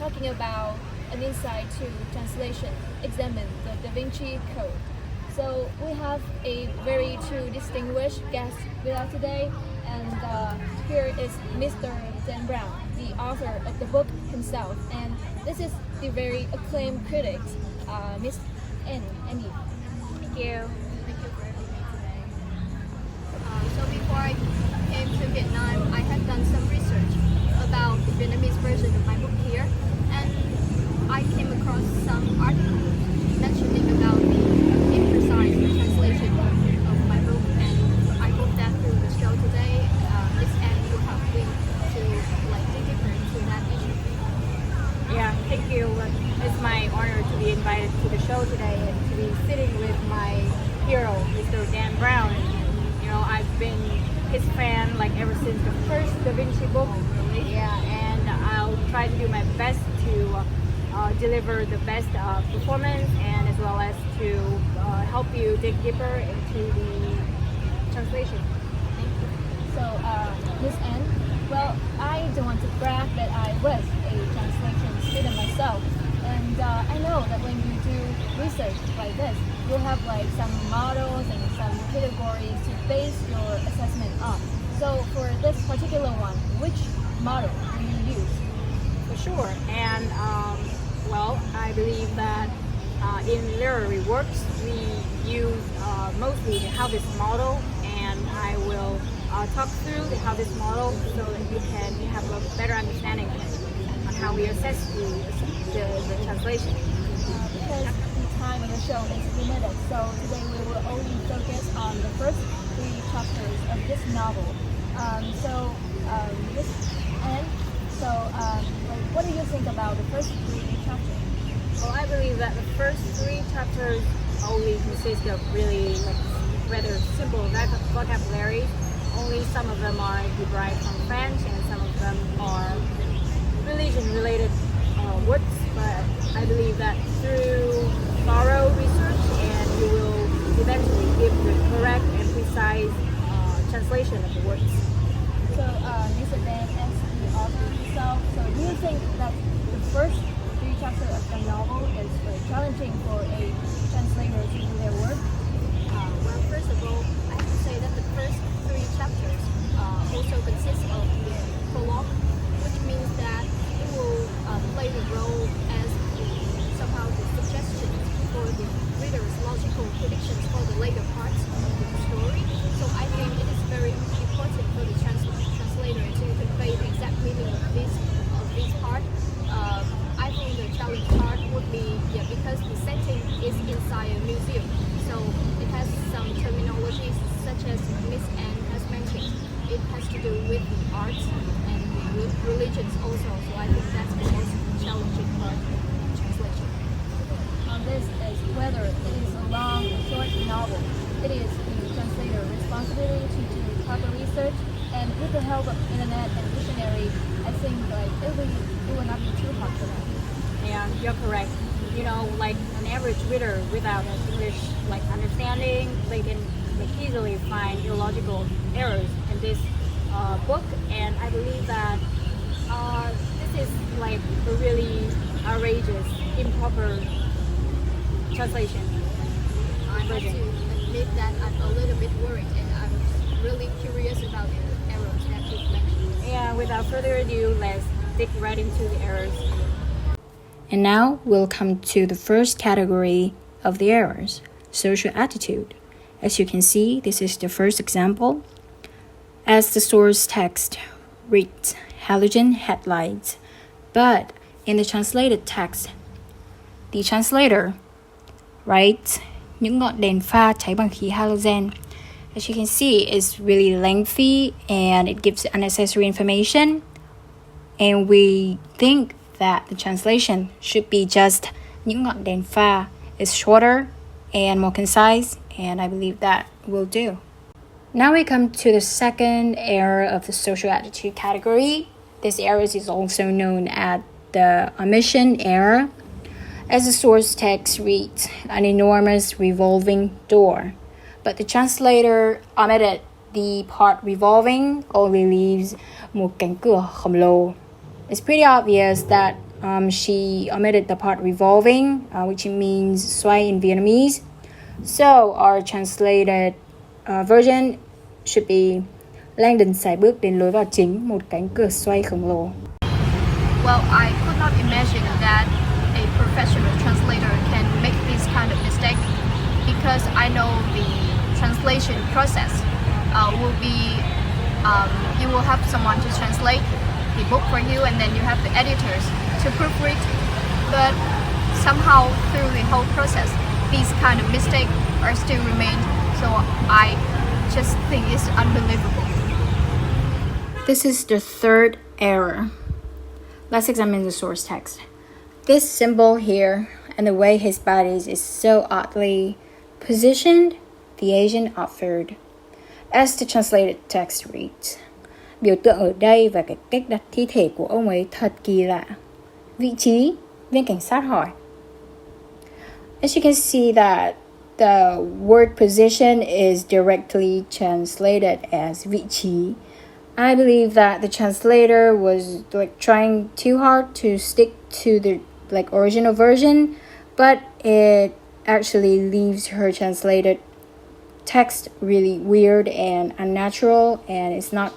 talking about an insight to translation, examine the Da Vinci Code. So we have a very two distinguished guest with us today, and here is Mr. Dan Brown, the author of the book himself, and this is the very acclaimed critic, Miss Annie. Thank you. Thank you for having me today. So before I came to Vietnam, I had done some research about the Vietnamese version of my book here, and I came across some articles mentioning about the imprecise translation of my book, and I hope that through the show today, Miss Anne will help me to dig deeper into that issue. Yeah, thank you. It's my honor to be invited to the show today and to be sitting with my hero, Mr. Dan Brown. You know, I've been his fan ever since the first Da Vinci book. Yeah, and I'll try to do my best to deliver the best performance, and as well as to help you dig deeper into the translation. Thank you. So, Miss Anne, well, I don't want to brag that I was a translation student myself, and I know that when you do research like this, you'll have some models and some categories to base your assessment on. So for this particular one, which model do you use? For sure. And well, I believe that in literary works we use mostly the Harvest model, and I will talk through the Harvest model so that you can have a better understanding on how we assess the translation. Because the time of the show is limited, so today we will only focus on the first three chapters of this novel. Miss Anne, what do you think about the first three chapters? Well, I believe that the first three chapters only consist of really rather simple vocabulary. Only some of them are derived from French, and some of them are religion-related words. But I believe that through thorough research, and you will eventually give the correct and precise translation of the words. So, Mr. Dan, as the author himself, so do you think that the first three chapters of the novel is very challenging for a translator to do their work? Well, first of all, I have to say that the first three chapters also consist of the prologue, which means that it will play the role as somehow the suggestion for the reader's logical predictions for the later parts of the story. So I think it is very important for the translator to convey the exact meaning of this part. I think the challenge part would be because the setting is inside a museum, so it has some terminologies such as Miss Anne has mentioned. It has to do with the arts and the religions also. So I think that's the most challenging part of translation. This is whether it is a long or short novel. It is the translator's responsibility to do proper research, and with the help of internet and dictionary, I think it will not be too hard for them. Yeah, you're correct. You know, an average reader without an English understanding, they can easily find illogical errors in this book, and I believe that this is a really outrageous, improper translation. I have to admit that I'm a little bit worried, and I'm really curious about the errors that you've mentioned. Yeah, without further ado, let's dig right into the errors. And now we'll come to the first category of the errors, social attitude. As you can see, this is the first example. As the source text reads, halogen headlights, but in the translated text, the translator writes, những ngọn đèn pha cháy bằng khí halogen. As you can see, it's really lengthy and it gives unnecessary information. And we think that the translation should be just những ngọn đèn pha. It's shorter and more concise, and I believe that will do. Now we come to the second error of the social attitude category. This error is also known as the omission error. As the source text reads, an enormous revolving door, but the translator omitted the part revolving, only leaves một cánh cửa khổng lồ. It's pretty obvious that she omitted the part revolving, which means xoay in Vietnamese. So our translated version should be Langdon sải bước đến lối vào chính, một cánh cửa xoay khổng lồ. Well, I could not imagine that a professional translator can make this kind of mistake because I know the translation process will be you will have someone to translate the book for you, and then you have the editors to proofread. But somehow through the whole process, these kind of mistakes are still remain. So I just think it's unbelievable. This is the third error. Let's examine the source text. This symbol here and the way his body is so oddly positioned, the Asian authored. As the translated text reads, biểu tượng ở đây và cái cách đặt thi thể của ông ấy thật kỳ lạ. Vị trí, viên cảnh sát hỏi. As you can see that the word position is directly translated as vị trí. I believe that the translator was trying too hard to stick to the original version, but it actually leaves her translated text really weird and unnatural, and it's not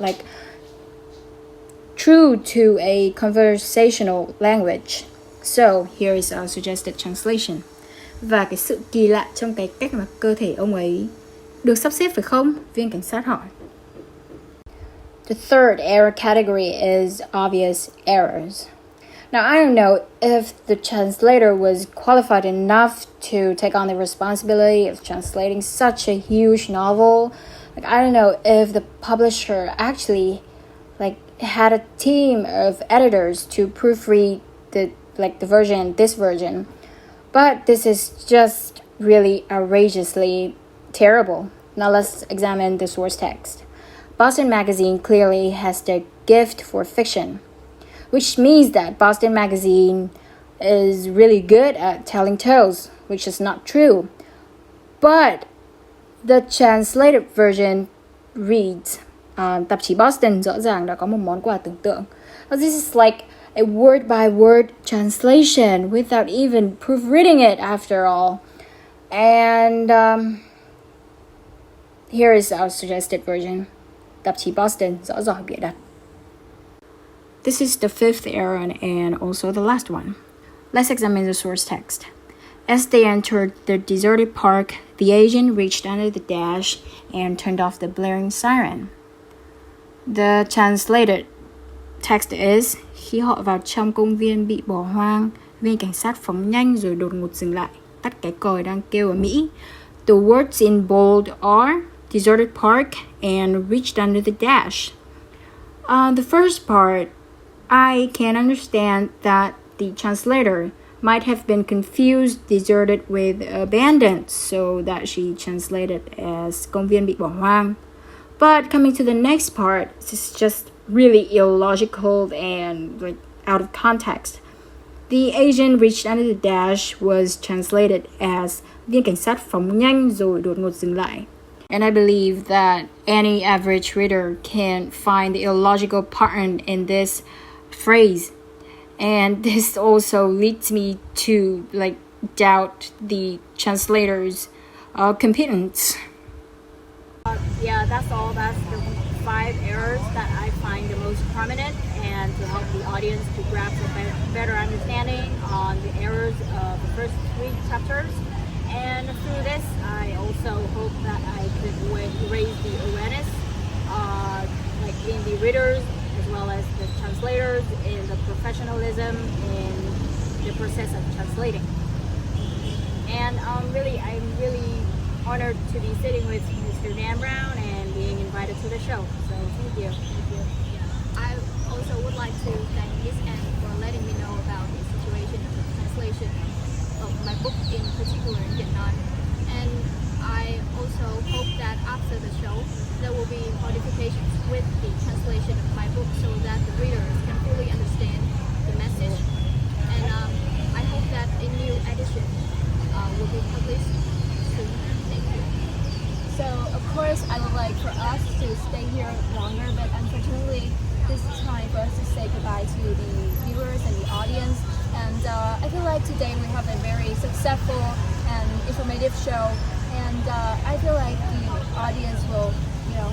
true to a conversational language. So here is our suggested translation. Và cái sự kỳ lạ trong cái cách mà cơ thể ông ấy được sắp xếp phải không? Viên cảnh sát hỏi. The third error category is obvious errors. Now, I don't know if the translator was qualified enough to take on the responsibility of translating such a huge novel. I don't know if the publisher actually had a team of editors to proofread the version, this version. But this is just really outrageously terrible. Now let's examine the source text. Boston Magazine clearly has the gift for fiction, which means that Boston Magazine is really good at telling tales, which is not true. But the translated version reads, tạp chí Boston rõ ràng đã có một món quà tưởng tượng. This is like a word-by-word translation without even proofreading it after all. And here is our suggested version. Tạp chí Boston rõ ràng bịa đặt. This is the fifth error and also the last one. Let's examine the source text. As they entered the deserted park, the agent reached under the dash and turned off the blaring siren. The translated text is, khi họ vào trong công viên bị bỏ hoang, viên cảnh sát phóng nhanh rồi đột ngột dừng lại, tắt cái còi đang kêu ở Mỹ. The words in bold are deserted park and reached under the dash. The first part, I can understand that the translator might have been confused deserted with abandoned, so that she translated as công viên bị bỏ hoang. But coming to the next part, this is just really illogical and out of context. The agent reached under the dash was translated as viên cảnh sát phóng nhanh rồi đột ngột dừng lại. And I believe that any average reader can find the illogical pattern in this phrase. And this also leads me to doubt the translator's competence. Yeah, that's all. That's the 5 errors that I find the most prominent, and to help the audience to grasp a better understanding on the errors of the first 3 chapters. And through this, I also hope that I could raise the awareness, in the readers as well as the translators, in the professionalism in the process of translating. And I'm really honored to be sitting with Mr. Dan Brown and being invited to the show. So thank you. I also would like to thank Miss Anne for letting me know about the situation of the translation of my book, in particular in Vietnam. And I also hope that after the show, there will be modifications with the translation of my book so that the readers can fully understand the message. And I hope that a new edition will be published soon. Thank you. So, of course, I would like for us to stay here longer, but unfortunately, this is time for us to say say goodbye to the viewers and the audience. And I feel like today we have a very successful and informative show. And I feel like the audience will,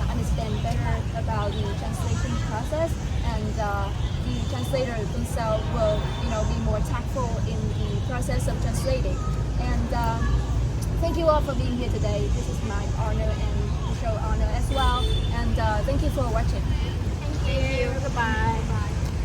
understand better about the translation process, and the translators themselves will, be more tactful in the process of translating. And thank you all for being here today. This is my honor and the show honor as well. And thank you for watching. Thank you. Goodbye.